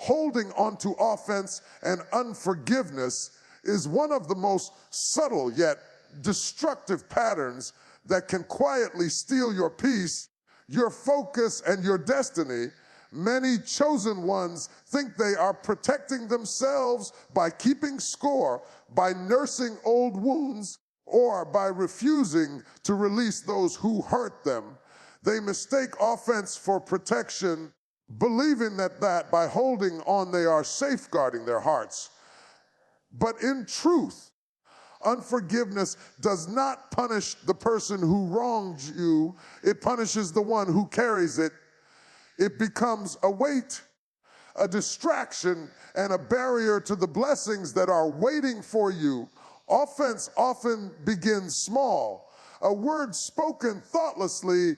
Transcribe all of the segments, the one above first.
Holding onto offense and unforgiveness is one of the most subtle yet destructive patterns that can quietly steal your peace, your focus, and your destiny. Many chosen ones think they are protecting themselves by keeping score, by nursing old wounds, or by refusing to release those who hurt them. They mistake offense for protection, believing that by holding on they are safeguarding their hearts. But in truth, unforgiveness does not punish the person who wronged you. It punishes the one who carries it. It becomes a weight, a distraction, and a barrier to the blessings that are waiting for you. Offense often begins small. A word spoken thoughtlessly,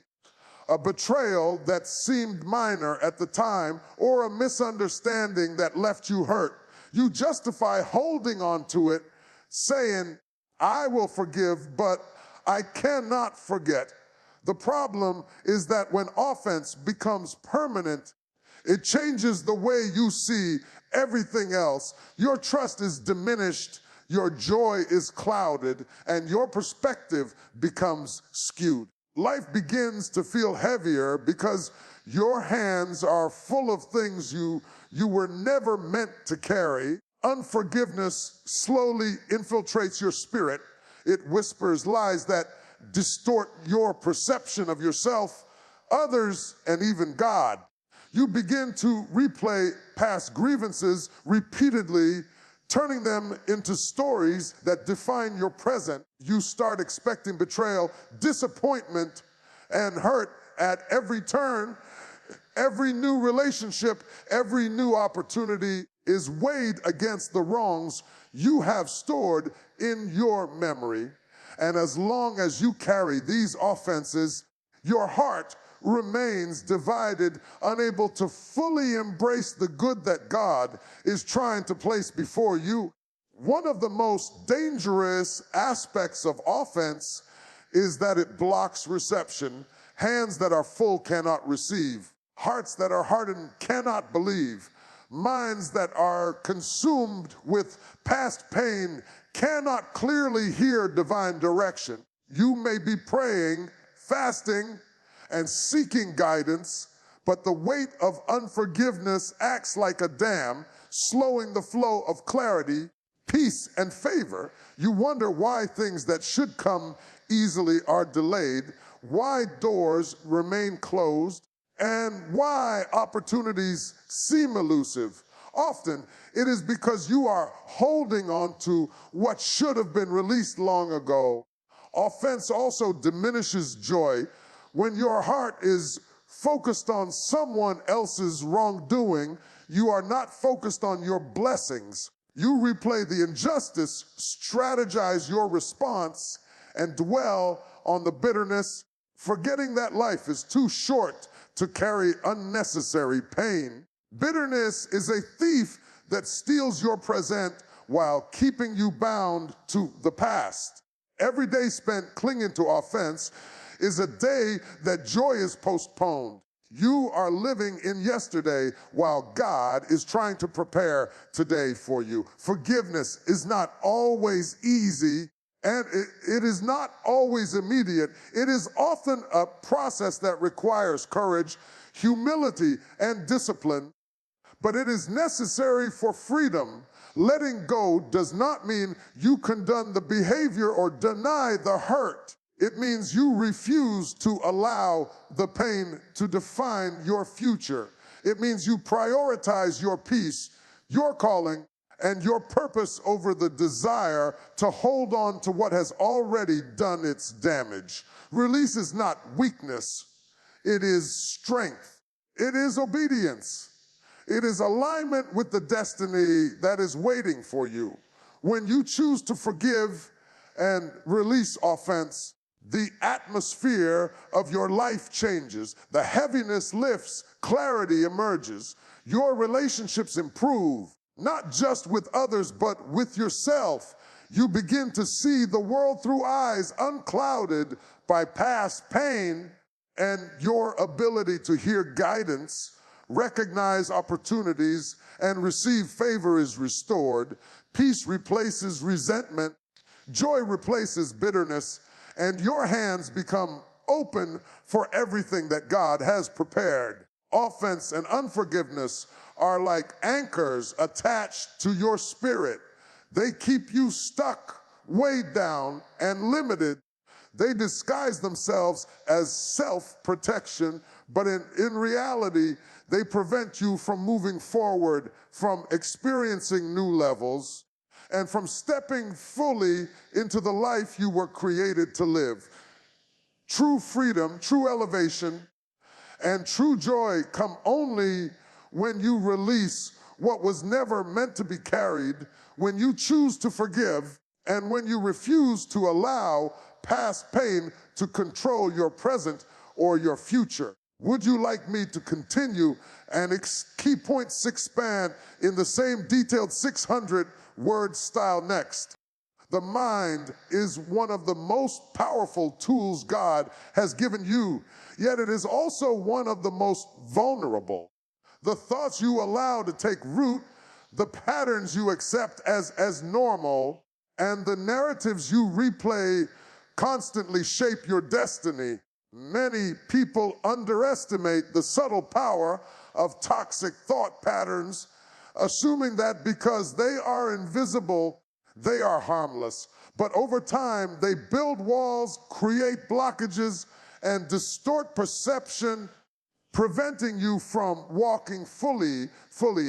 a betrayal that seemed minor at the time, or a misunderstanding that left you hurt. You justify holding on to it, saying, I will forgive, but I cannot forget. The problem is that when offense becomes permanent, it changes the way you see everything else. Your trust is diminished, your joy is clouded, and your perspective becomes skewed. Life begins to feel heavier because your hands are full of things you were never meant to carry. Unforgiveness slowly infiltrates your spirit. It whispers lies that distort your perception of yourself, others, and even God. You begin to replay past grievances repeatedly, turning them into stories that define your present. You start expecting betrayal, disappointment, and hurt at every turn. Every new relationship, every new opportunity is weighed against the wrongs you have stored in your memory. And as long as you carry these offenses, your heart remains divided, unable to fully embrace the good that God is trying to place before you. One of the most dangerous aspects of offense is that it blocks reception. Hands that are full cannot receive. Hearts that are hardened cannot believe. Minds that are consumed with past pain cannot clearly hear divine direction. You may be praying, fasting, and seeking guidance, but the weight of unforgiveness acts like a dam, slowing the flow of clarity, peace, and favor. You wonder why things that should come easily are delayed, why doors remain closed, and why opportunities seem elusive. Often, it is because you are holding on to what should have been released long ago. Offense also diminishes joy. When your heart is focused on someone else's wrongdoing, you are not focused on your blessings. You replay the injustice, strategize your response, and dwell on the bitterness, forgetting that life is too short to carry unnecessary pain. Bitterness is a thief that steals your present while keeping you bound to the past. Every day spent clinging to offense is a day that joy is postponed. You are living in yesterday while God is trying to prepare today for you. Forgiveness is not always easy, and it is not always immediate. It is often a process that requires courage, humility, and discipline, but it is necessary for freedom. Letting go does not mean you condone the behavior or deny the hurt. It means you refuse to allow the pain to define your future. It means you prioritize your peace, your calling, and your purpose over the desire to hold on to what has already done its damage. Release is not weakness. It is strength. It is obedience. It is alignment with the destiny that is waiting for you. When you choose to forgive and release offense, the atmosphere of your life changes. The heaviness lifts, clarity emerges. Your relationships improve, not just with others, but with yourself. You begin to see the world through eyes unclouded by past pain, and your ability to hear guidance recognize opportunities, and receive favor is restored. Peace replaces resentment, joy replaces bitterness, and your hands become open for everything that God has prepared. Offense and unforgiveness are like anchors attached to your spirit. They keep you stuck, weighed down, and limited. They disguise themselves as self-protection, but in reality, they prevent you from moving forward, from experiencing new levels, and from stepping fully into the life you were created to live. True freedom, true elevation, and true joy come only when you release what was never meant to be carried, when you choose to forgive, and when you refuse to allow past pain to control your present or your future. Would you like me to continue and key points expand in the same detailed 600-word style next? The mind is one of the most powerful tools God has given you, yet it is also one of the most vulnerable. The thoughts you allow to take root, the patterns you accept as normal, and the narratives you replay constantly shape your destiny. Many people underestimate the subtle power of toxic thought patterns, assuming that because they are invisible, they are harmless. But over time, they build walls, create blockages, and distort perception, preventing you from walking fully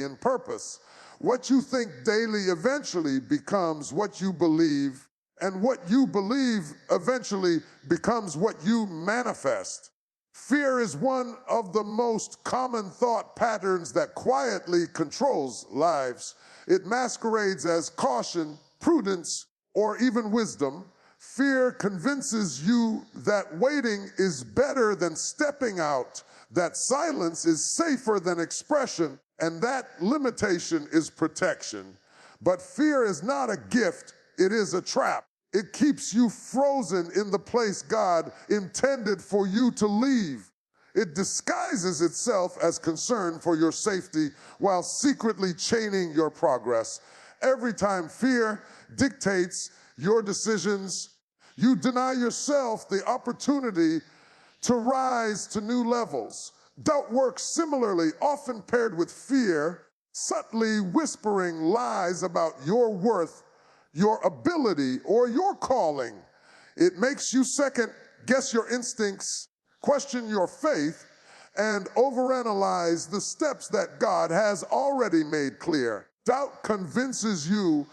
in purpose. What you think daily eventually becomes what you believe, and what you believe eventually becomes what you manifest. Fear is one of the most common thought patterns that quietly controls lives. It masquerades as caution, prudence, or even wisdom. Fear convinces you that waiting is better than stepping out, that silence is safer than expression, and that limitation is protection. But fear is not a gift, it is a trap. It keeps you frozen in the place God intended for you to leave. It disguises itself as concern for your safety while secretly chaining your progress. Every time fear dictates your decisions, you deny yourself the opportunity to rise to new levels. Doubt works similarly, often paired with fear, subtly whispering lies about your worth, your ability, or your calling. It makes you second guess your instincts, question your faith, and overanalyze the steps that God has already made clear. Doubt convinces you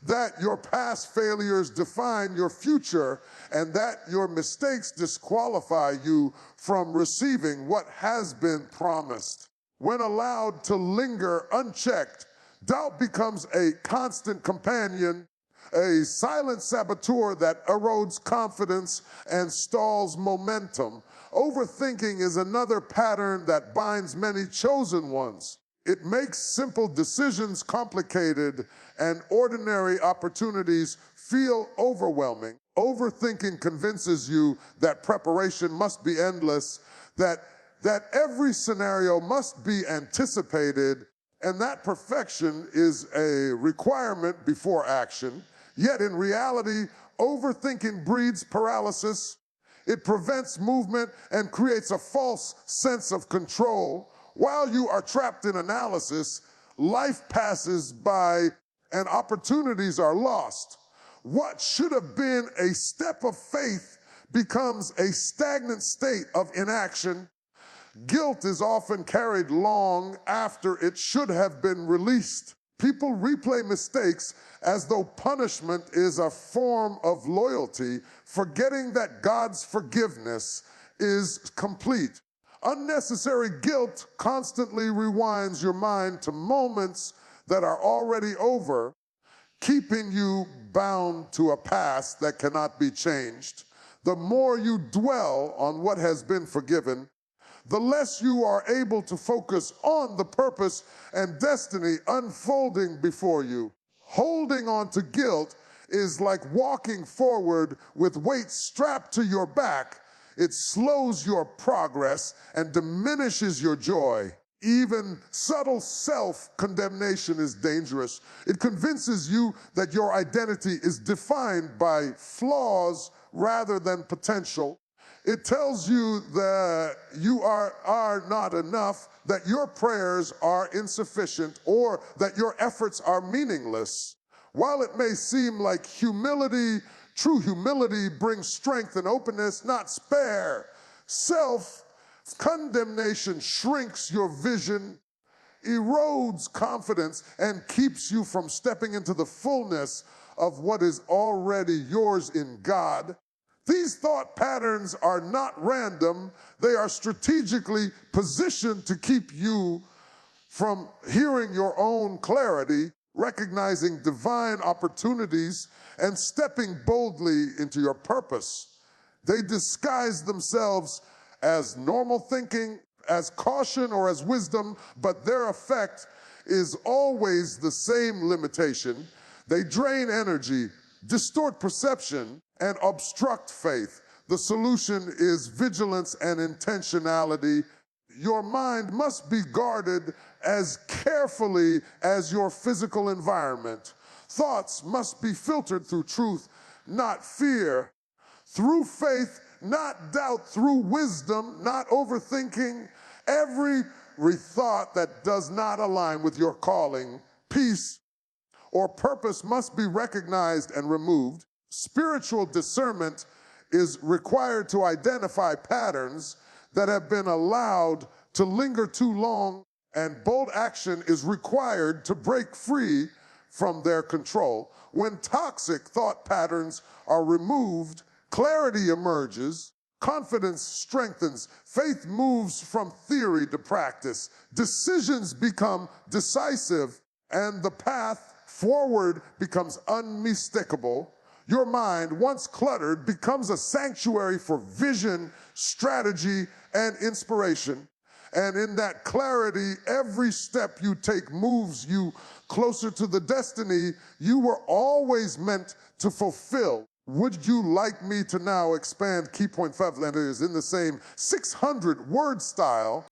that your past failures define your future and that your mistakes disqualify you from receiving what has been promised. When allowed to linger unchecked, doubt becomes a constant companion, a silent saboteur that erodes confidence and stalls momentum. Overthinking is another pattern that binds many chosen ones. It makes simple decisions complicated and ordinary opportunities feel overwhelming. Overthinking convinces you that preparation must be endless, that every scenario must be anticipated, and that perfection is a requirement before action. Yet in reality, overthinking breeds paralysis. It prevents movement and creates a false sense of control. While you are trapped in analysis, life passes by and opportunities are lost. What should have been a step of faith becomes a stagnant state of inaction. Guilt is often carried long after it should have been released. People replay mistakes as though punishment is a form of loyalty, forgetting that God's forgiveness is complete. Unnecessary guilt constantly rewinds your mind to moments that are already over, keeping you bound to a past that cannot be changed. The more you dwell on what has been forgiven, the less you are able to focus on the purpose and destiny unfolding before you. Holding on to guilt is like walking forward with weights strapped to your back. It slows your progress and diminishes your joy. Even subtle self-condemnation is dangerous. It convinces you that your identity is defined by flaws rather than potential. It tells you that you are not enough, that your prayers are insufficient, or that your efforts are meaningless. While it may seem like humility, true humility brings strength and openness, not spare. Self-condemnation shrinks your vision, erodes confidence, and keeps you from stepping into the fullness of what is already yours in God. These thought patterns are not random. They are strategically positioned to keep you from hearing your own clarity, recognizing divine opportunities, and stepping boldly into your purpose. They disguise themselves as normal thinking, as caution, or as wisdom, but their effect is always the same limitation. They drain energy, distort perception, and obstruct faith. The solution is vigilance and intentionality. Your mind must be guarded as carefully as your physical environment. Thoughts must be filtered through truth, not fear. Through faith, not doubt. Through wisdom, not overthinking. Every thought that does not align with your calling, peace, or purpose must be recognized and removed. Spiritual discernment is required to identify patterns that have been allowed to linger too long, and bold action is required to break free from their control. When toxic thought patterns are removed, clarity emerges, confidence strengthens, faith moves from theory to practice, decisions become decisive, and the path forward becomes unmistakable. Your mind, once cluttered, becomes a sanctuary for vision, strategy, and inspiration. And in that clarity, every step you take moves you closer to the destiny you were always meant to fulfill. Would you like me to now expand Key Point 5 letters in the same 600-word style?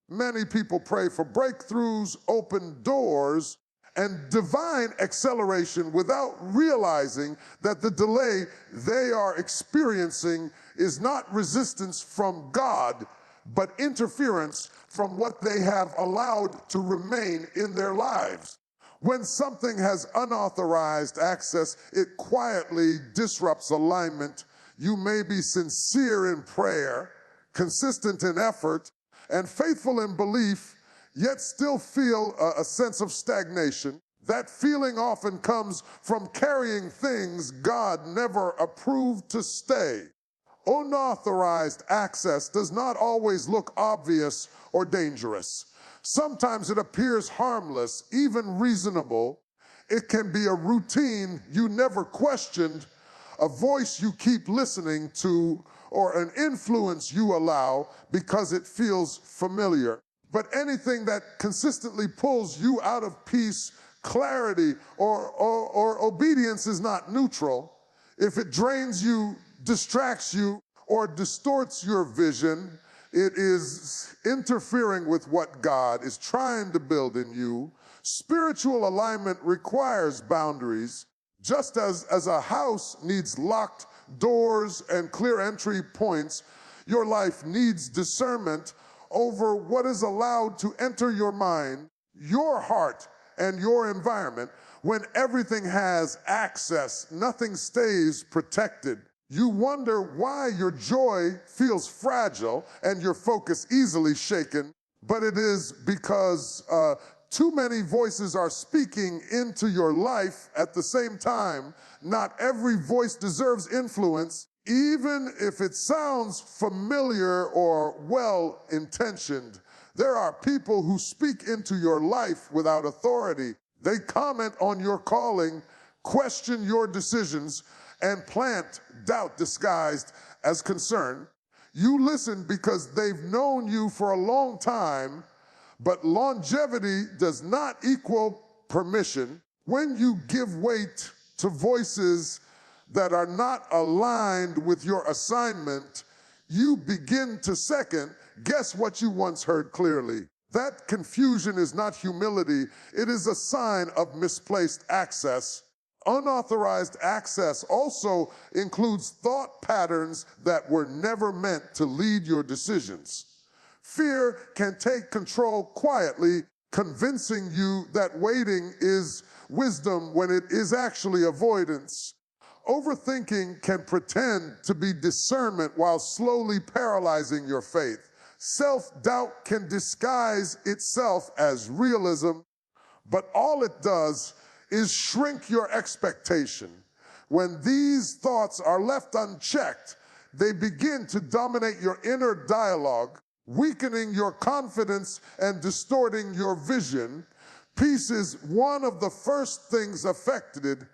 Many people pray for breakthroughs, open doors, and divine acceleration without realizing that the delay they are experiencing is not resistance from God, but interference from what they have allowed to remain in their lives. When something has unauthorized access, it quietly disrupts alignment. You may be sincere in prayer, consistent in effort, and faithful in belief, yet still feel a sense of stagnation. That feeling often comes from carrying things God never approved to stay. Unauthorized access does not always look obvious or dangerous. Sometimes it appears harmless, even reasonable. It can be a routine you never questioned, a voice you keep listening to, or an influence you allow because it feels familiar. But anything that consistently pulls you out of peace, clarity, or obedience is not neutral. If it drains you, distracts you, or distorts your vision, it is interfering with what God is trying to build in you. Spiritual alignment requires boundaries. Just as a house needs locked doors and clear entry points, your life needs discernment over what is allowed to enter your mind, your heart, and your environment. When everything has access, nothing stays protected. You wonder why your joy feels fragile and your focus easily shaken, but it is because too many voices are speaking into your life at the same time. Not every voice deserves influence, even if it sounds familiar or well-intentioned. There are people who speak into your life without authority. They comment on your calling, question your decisions, and plant doubt disguised as concern. You listen because they've known you for a long time, but longevity does not equal permission. When you give weight to voices that are not aligned with your assignment, you begin to second guess what you once heard clearly. That confusion is not humility, it is a sign of misplaced access. Unauthorized access also includes thought patterns that were never meant to lead your decisions. Fear can take control quietly, convincing you that waiting is wisdom when it is actually avoidance. Overthinking can pretend to be discernment while slowly paralyzing your faith. Self-doubt can disguise itself as realism, but all it does is shrink your expectation. When these thoughts are left unchecked, they begin to dominate your inner dialogue, weakening your confidence and distorting your vision. Peace is one of the first things affected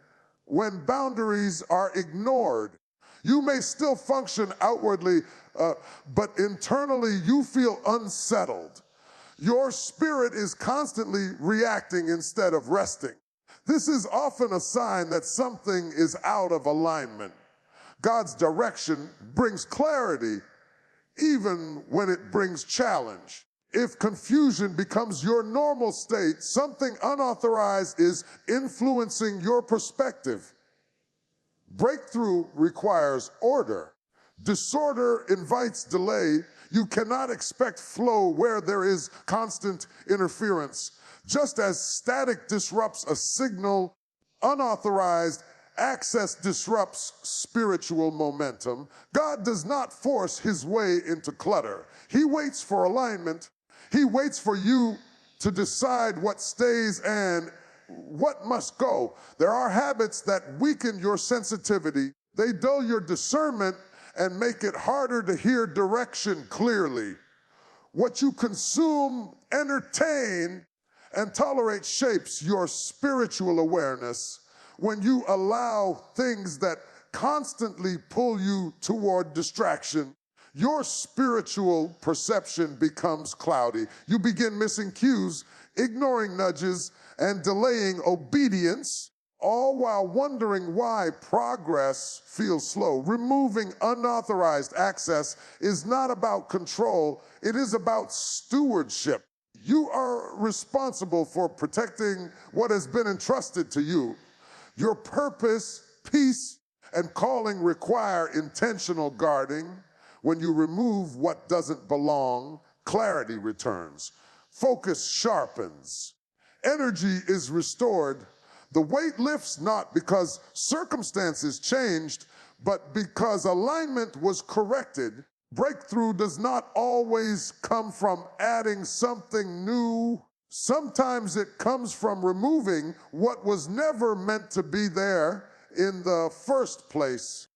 when boundaries are ignored. You may still function outwardly, but internally you feel unsettled. Your spirit is constantly reacting instead of resting. This is often a sign that something is out of alignment. God's direction brings clarity, even when it brings challenge. If confusion becomes your normal state, something unauthorized is influencing your perspective. Breakthrough requires order. Disorder invites delay. You cannot expect flow where there is constant interference. Just as static disrupts a signal, unauthorized access disrupts spiritual momentum. God does not force his way into clutter. He waits for alignment. He waits for you to decide what stays and what must go. There are habits that weaken your sensitivity. They dull your discernment and make it harder to hear direction clearly. What you consume, entertain, and tolerate shapes your spiritual awareness. When you allow things that constantly pull you toward distraction, your spiritual perception becomes cloudy. You begin missing cues, ignoring nudges, and delaying obedience, all while wondering why progress feels slow. Removing unauthorized access is not about control, it is about stewardship. You are responsible for protecting what has been entrusted to you. Your purpose, peace, and calling require intentional guarding. When you remove what doesn't belong, clarity returns. Focus sharpens. Energy is restored. The weight lifts not because circumstances changed, but because alignment was corrected. Breakthrough does not always come from adding something new. Sometimes it comes from removing what was never meant to be there in the first place.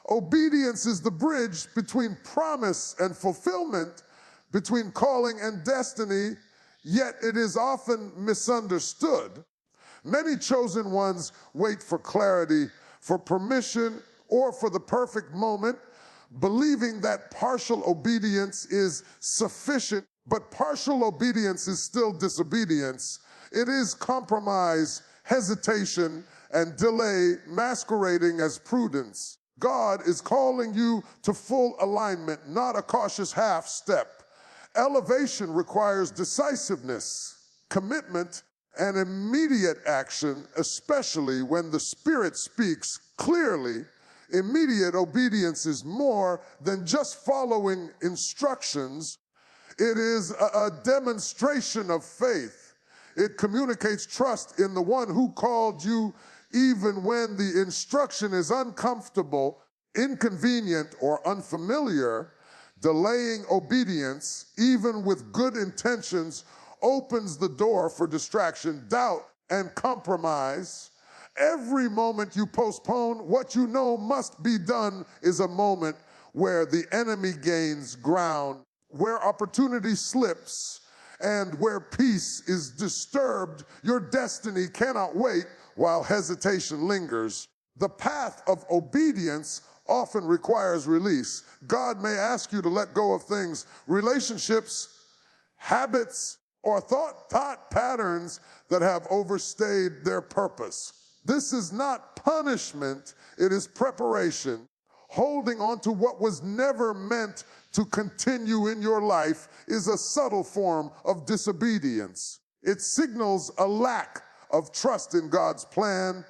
Obedience is the bridge between promise and fulfillment, between calling and destiny, yet it is often misunderstood. Many chosen ones wait for clarity, for permission, or for the perfect moment, believing that partial obedience is sufficient, but partial obedience is still disobedience. It is compromise, hesitation, and delay masquerading as prudence. God is calling you to full alignment, not a cautious half step. Elevation requires decisiveness, commitment, and immediate action, especially when the Spirit speaks clearly. Immediate obedience is more than just following instructions. It is a demonstration of faith. It communicates trust in the one who called you even when the instruction is uncomfortable, inconvenient, or unfamiliar. Delaying obedience, even with good intentions, opens the door for distraction, doubt, and compromise. Every moment you postpone what you know must be done is a moment where the enemy gains ground, where opportunity slips, and where peace is disturbed. Your destiny cannot wait while hesitation lingers. The path of obedience often requires release. God may ask you to let go of things, relationships, habits, or thought patterns that have overstayed their purpose. This is not punishment, it is preparation. Holding on to what was never meant to continue in your life is a subtle form of disobedience. It signals a lack of trust in God's plan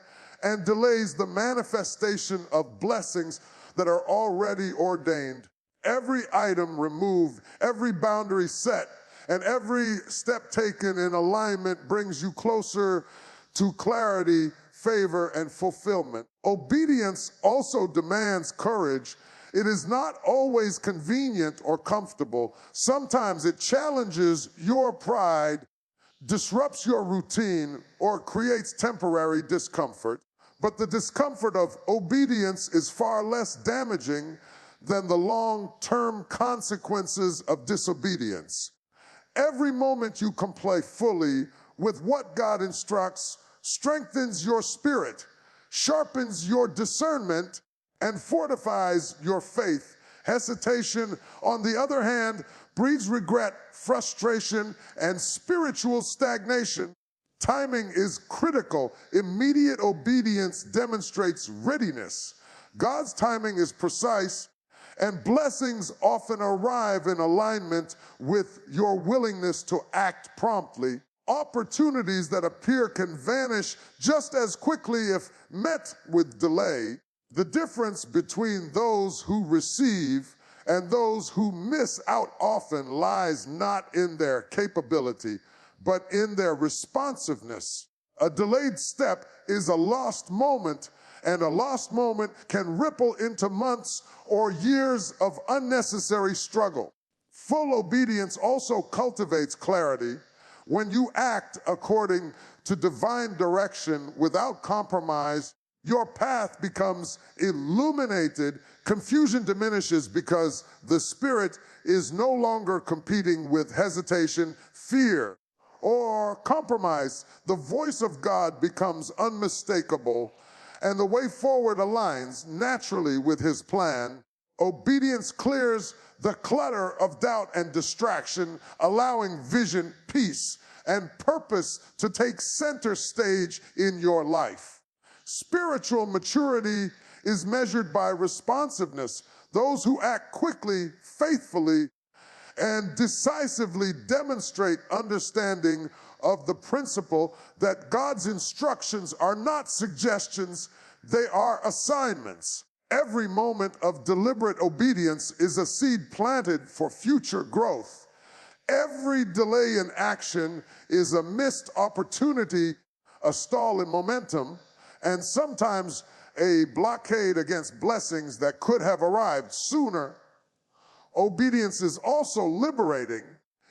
and delays the manifestation of blessings that are already ordained. Every item removed, every boundary set, and every step taken in alignment brings you closer to clarity, favor, and fulfillment. Obedience also demands courage. It is not always convenient or comfortable. Sometimes it challenges your pride, disrupts your routine, or creates temporary discomfort. But the discomfort of obedience is far less damaging than the long-term consequences of disobedience. Every moment you comply fully with what God instructs strengthens your spirit, sharpens your discernment, and fortifies your faith. Hesitation, on the other hand, breeds regret, frustration, and spiritual stagnation. Timing is critical. Immediate obedience demonstrates readiness. God's timing is precise, and blessings often arrive in alignment with your willingness to act promptly. Opportunities that appear can vanish just as quickly if met with delay. The difference between those who receive and those who miss out often lies not in their capability, but in their responsiveness. A delayed step is a lost moment, and a lost moment can ripple into months or years of unnecessary struggle. Full obedience also cultivates clarity. When you act according to divine direction without compromise, your path becomes illuminated. Confusion diminishes because the Spirit is no longer competing with hesitation, fear, or compromise. The voice of God becomes unmistakable, and the way forward aligns naturally with His plan. Obedience clears the clutter of doubt and distraction, allowing vision, peace, and purpose to take center stage in your life. Spiritual maturity is measured by responsiveness. Those who act quickly, faithfully, and decisively demonstrate understanding of the principle that God's instructions are not suggestions, they are assignments. Every moment of deliberate obedience is a seed planted for future growth. Every delay in action is a missed opportunity, a stall in momentum, and sometimes a blockade against blessings that could have arrived sooner. Obedience is also liberating.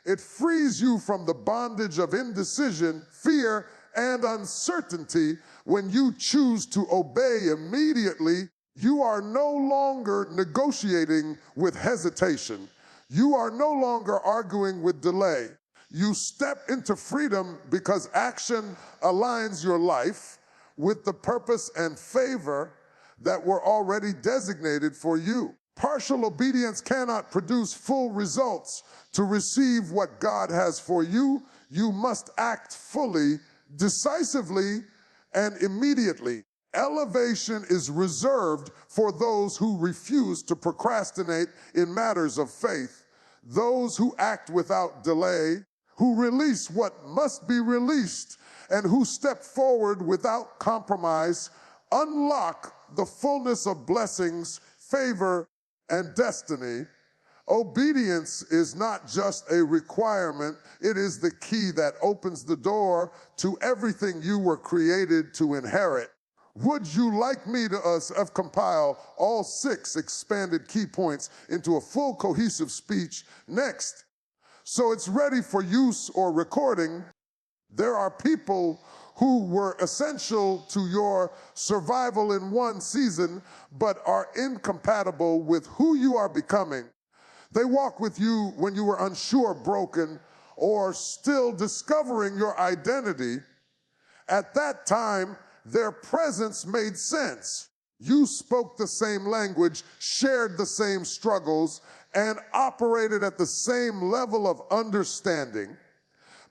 It frees you from the bondage of indecision, fear, and uncertainty. When you choose to obey immediately, you are no longer negotiating with hesitation. You are no longer arguing with delay. You step into freedom because action aligns your life with the purpose and favor that were already designated for you. Partial obedience cannot produce full results. To receive what God has for you, you must act fully, decisively, and immediately. Elevation is reserved for those who refuse to procrastinate in matters of faith, those who act without delay, who release what must be released, and who step forward without compromise, unlock the fullness of blessings, favor, and destiny. Obedience is not just a requirement, it is the key that opens the door to everything you were created to inherit. Would you like me to compile all 6 expanded key points into a full cohesive speech next? So it's ready for use or recording. There are people who were essential to your survival in one season, but are incompatible with who you are becoming. They walk with you when you were unsure, broken, or still discovering your identity. At that time, their presence made sense. You spoke the same language, shared the same struggles, and operated at the same level of understanding.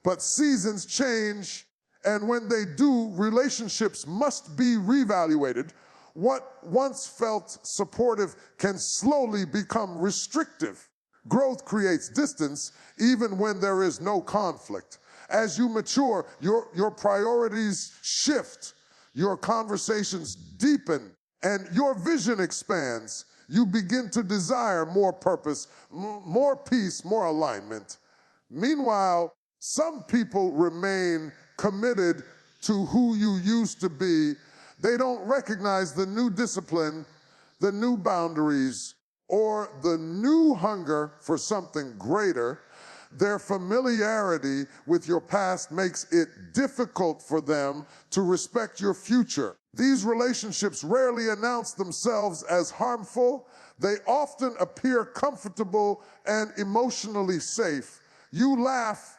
But seasons change, and when they do, relationships must be reevaluated. What once felt supportive can slowly become restrictive. Growth creates distance even when there is no conflict. As you mature, your priorities shift, your conversations deepen, and your vision expands. You begin to desire more purpose, more peace, more alignment. Meanwhile, some people remain committed to who you used to be. They don't recognize the new discipline, the new boundaries, or the new hunger for something greater. Their familiarity with your past makes it difficult for them to respect your future. These relationships rarely announce themselves as harmful. They often appear comfortable and emotionally safe. You laugh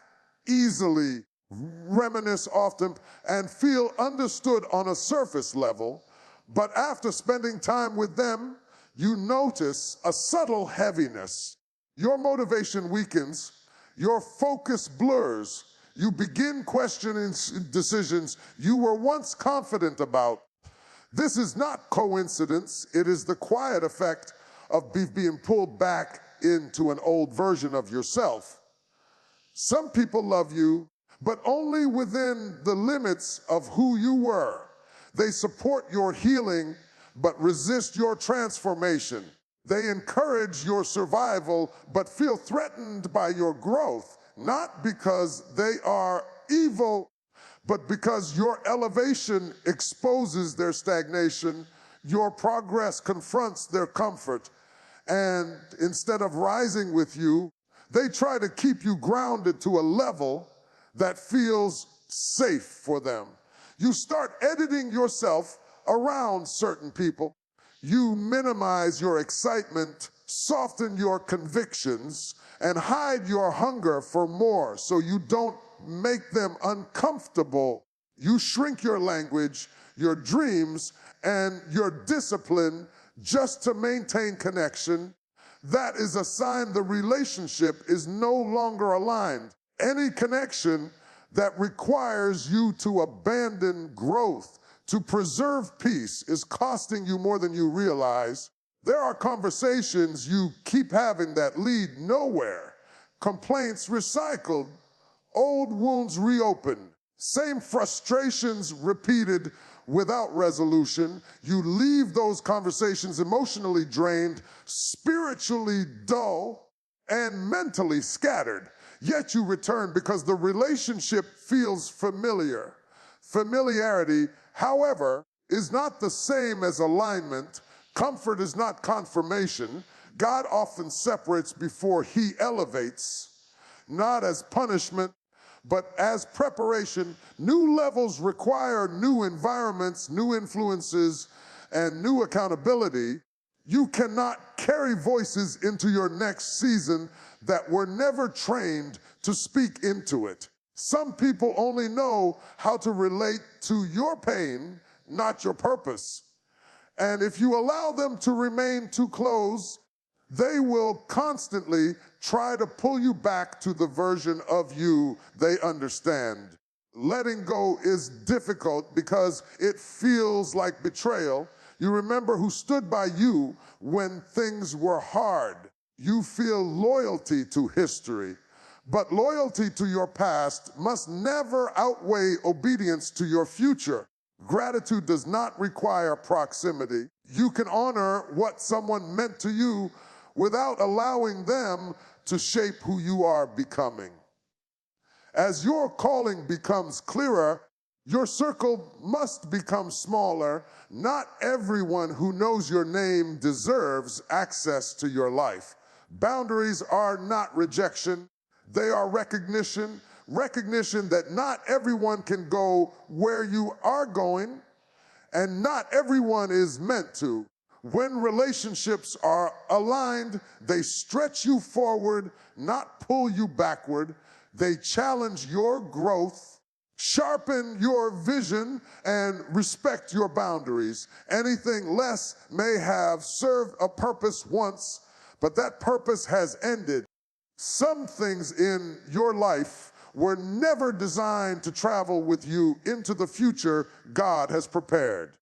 easily, reminisce often, and feel understood on a surface level. But after spending time with them, you notice a subtle heaviness. Your motivation weakens, your focus blurs. You begin questioning decisions you were once confident about. This is not coincidence. It is the quiet effect of being pulled back into an old version of yourself. Some people love you, but only within the limits of who you were. They support your healing, but resist your transformation. They encourage your survival, but feel threatened by your growth, not because they are evil, but because your elevation exposes their stagnation, your progress confronts their comfort, and instead of rising with you, they try to keep you grounded to a level that feels safe for them. You start editing yourself around certain people. You minimize your excitement, soften your convictions, and hide your hunger for more so you don't make them uncomfortable. You shrink your language, your dreams, and your discipline just to maintain connection. That is a sign the relationship is no longer aligned. Any connection that requires you to abandon growth, to preserve peace, is costing you more than you realize. There are conversations you keep having that lead nowhere. Complaints recycled, old wounds reopened, same frustrations repeated without resolution. You leave those conversations emotionally drained, spiritually dull, and mentally scattered. Yet you return because the relationship feels familiar. Familiarity, however, is not the same as alignment. Comfort is not confirmation. God often separates before he elevates, not as punishment, but as preparation. New levels require new environments, new influences, and new accountability. You cannot carry voices into your next season that were never trained to speak into it. Some people only know how to relate to your pain, not your purpose. And if you allow them to remain too close, they will constantly try to pull you back to the version of you they understand. Letting go is difficult because it feels like betrayal. You remember who stood by you when things were hard. You feel loyalty to history, but loyalty to your past must never outweigh obedience to your future. Gratitude does not require proximity. You can honor what someone meant to you without allowing them to shape who you are becoming. As your calling becomes clearer, your circle must become smaller. Not everyone who knows your name deserves access to your life. Boundaries are not rejection. They are recognition. Recognition that not everyone can go where you are going, and not everyone is meant to. When relationships are aligned, they stretch you forward, not pull you backward. They challenge your growth, sharpen your vision, and respect your boundaries. Anything less may have served a purpose once, but that purpose has ended. Some things in your life were never designed to travel with you into the future God has prepared.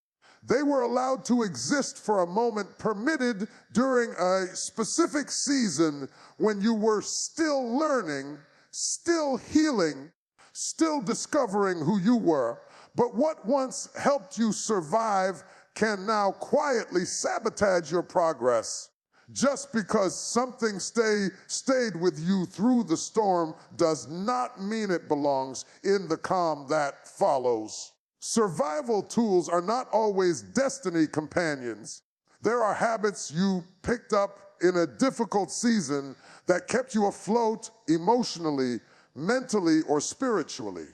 They were allowed to exist for a moment, permitted during a specific season when you were still learning, still healing, still discovering who you were. But what once helped you survive can now quietly sabotage your progress. Just because something stayed with you through the storm does not mean it belongs in the calm that follows. Survival tools are not always destiny companions. There are habits you picked up in a difficult season that kept you afloat emotionally, mentally, or spiritually.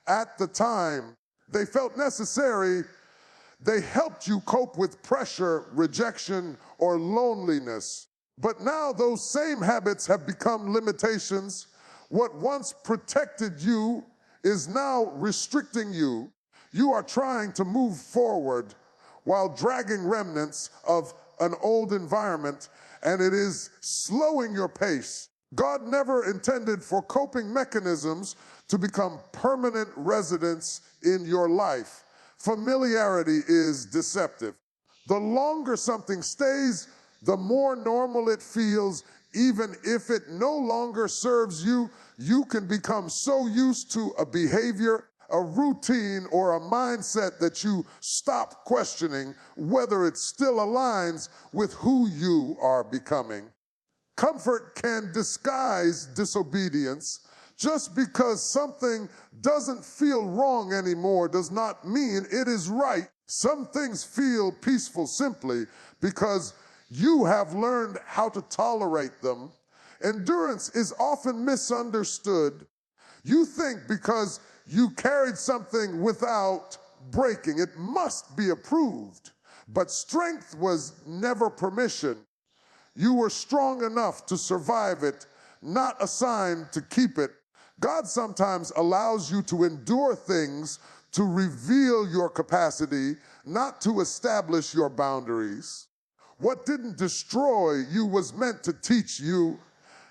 At the time, they felt necessary. They helped you cope with pressure, rejection, or loneliness. But now those same habits have become limitations. What once protected you is now restricting you. You are trying to move forward while dragging remnants of an old environment, and it is slowing your pace. God never intended for coping mechanisms to become permanent residents in your life. Familiarity is deceptive. The longer something stays, the more normal it feels. Even if it no longer serves you, you can become so used to a behavior, a routine, or a mindset that you stop questioning whether it still aligns with who you are becoming. Comfort can disguise disobedience. Just because something doesn't feel wrong anymore does not mean it is right. Some things feel peaceful simply because you have learned how to tolerate them. Endurance is often misunderstood. You think because you carried something without breaking, it must be approved. But strength was never permission. You were strong enough to survive it, not assigned to keep it. God sometimes allows you to endure things to reveal your capacity, not to establish your boundaries. What didn't destroy you was meant to teach you,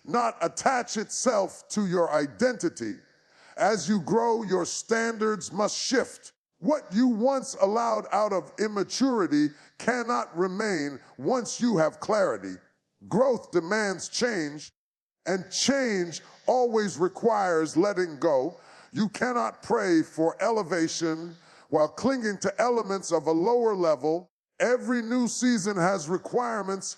not attach itself to your identity. As you grow, your standards must shift. What you once allowed out of immaturity cannot remain once you have clarity. Growth demands change, and change always requires letting go. You cannot pray for elevation while clinging to elements of a lower level. Every new season has requirements,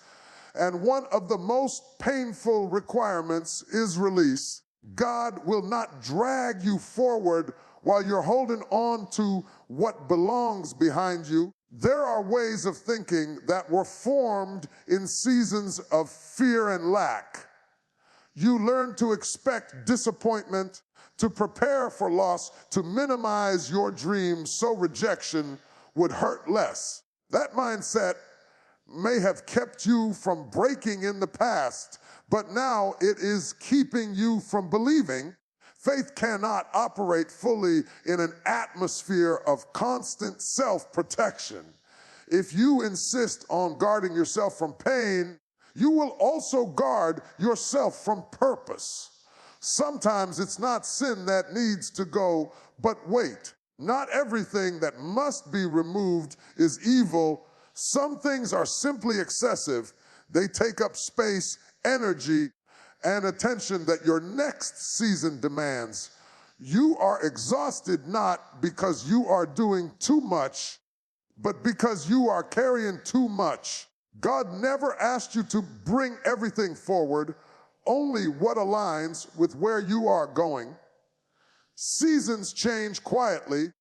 and one of the most painful requirements is release. God will not drag you forward while you're holding on to what belongs behind you. There are ways of thinking that were formed in seasons of fear and lack. You learn to expect disappointment, to prepare for loss, to minimize your dreams so rejection would hurt less. That mindset may have kept you from breaking in the past, but now it is keeping you from believing. Faith cannot operate fully in an atmosphere of constant self-protection. If you insist on guarding yourself from pain, you will also guard yourself from purpose. Sometimes it's not sin that needs to go, but wait. Not everything that must be removed is evil. Some things are simply excessive. They take up space, energy, and attention that your next season demands. You are exhausted not because you are doing too much, but because you are carrying too much. God never asked you to bring everything forward, only what aligns with where you are going. Seasons change quietly,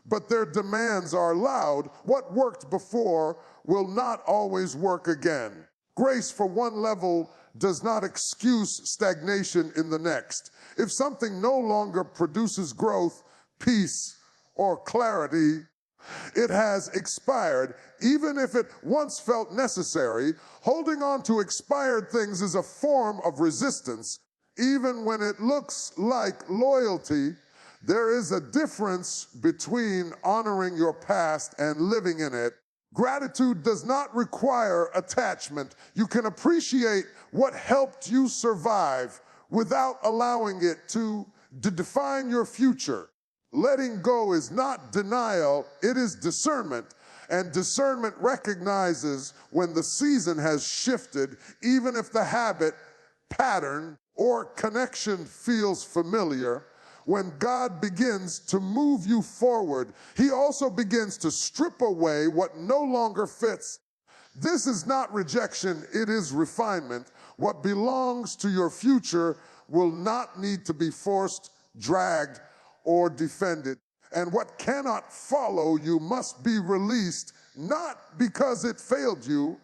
but their demands are loud. What worked before will not always work again. Grace for one level does not excuse stagnation in the next. If something no longer produces growth, peace, or clarity, it has expired. Even if it once felt necessary, holding on to expired things is a form of resistance. Even when it looks like loyalty, there is a difference between honoring your past and living in it. Gratitude does not require attachment. You can appreciate what helped you survive without allowing it to define your future. Letting go is not denial, it is discernment. And discernment recognizes when the season has shifted, even if the habit, pattern, or connection feels familiar. When God begins to move you forward, he also begins to strip away what no longer fits. This is not rejection, it is refinement. What belongs to your future will not need to be forced, dragged, or defended. And what cannot follow you must be released, not because it failed you,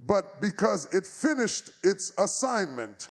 but because it finished its assignment.